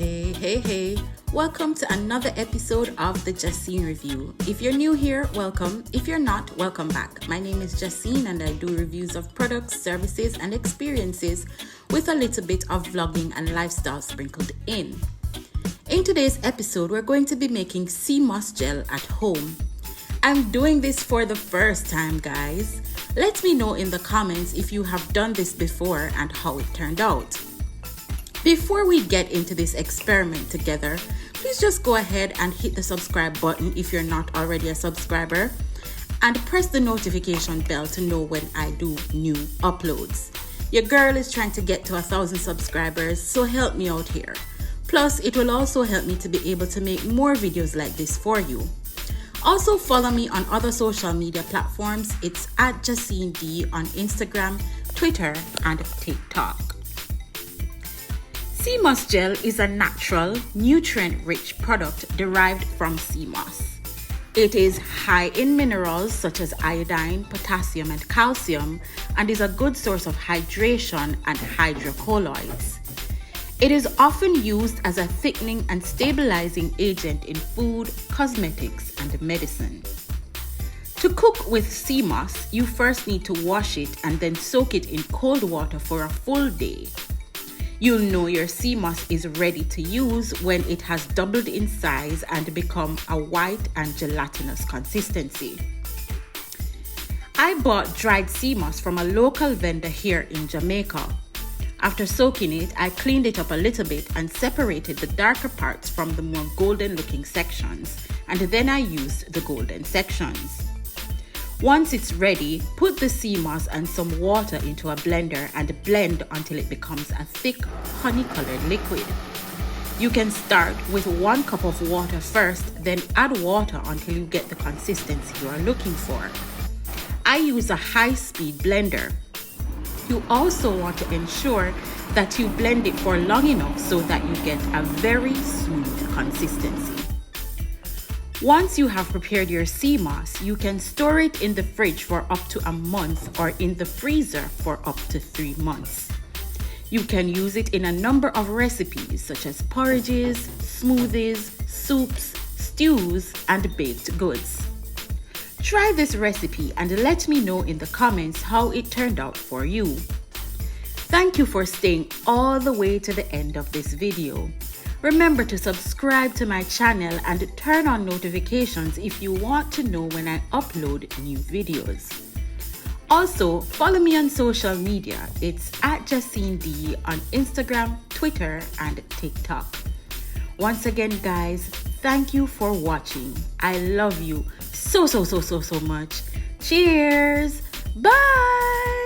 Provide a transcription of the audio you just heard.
Hey, welcome to another episode of the Justine Review. If you're new here, welcome. If you're not, welcome back. My name is Justine and I do reviews of products, services, and experiences with a little bit of vlogging and lifestyle sprinkled in. In today's episode, we're going to be making sea moss gel at home. I'm doing this for the first time, guys. Let me know in the comments if you have done this before and how it turned out. Before we get into this experiment together, please just go ahead and hit the subscribe button if you're not already a subscriber and press the notification bell to know when I do new uploads. Your girl is trying to get to 1,000 subscribers, so help me out here. Plus, it will also help me to be able to make more videos like this for you. Also, follow me on other social media platforms. It's at Justine D on Instagram, Twitter, and TikTok. Sea moss gel is a natural, nutrient-rich product derived from sea moss. It is high in minerals such as iodine, potassium, and calcium, and is a good source of hydration and hydrocolloids. It is often used as a thickening and stabilizing agent in food, cosmetics, and medicine. To cook with sea moss, you first need to wash it and then soak it in cold water for a full day. You'll know your sea moss is ready to use when it has doubled in size and become a white and gelatinous consistency. I bought dried sea moss from a local vendor here in Jamaica. After soaking it, I cleaned it up a little bit and separated the darker parts from the more golden looking sections, and then I used the golden sections. Once it's ready, put the sea moss and some water into a blender and blend until it becomes a thick, honey-colored liquid. You can start with 1 cup of water first, then add water until you get the consistency you are looking for. I use a high-speed blender. You also want to ensure that you blend it for long enough so that you get a very smooth consistency. Once you have prepared your sea moss, you can store it in the fridge for up to a month or in the freezer for up to 3 months. You can use it in a number of recipes such as porridges, smoothies, soups, stews, and baked goods. Try this recipe and let me know in the comments how it turned out for you. Thank you for staying all the way to the end of this video. Remember to subscribe to my channel and turn on notifications if you want to know when I upload new videos. Also, follow me on social media. It's at Justine D on Instagram, Twitter, and TikTok. Once again, guys, thank you for watching. I love you so much. Cheers! Bye!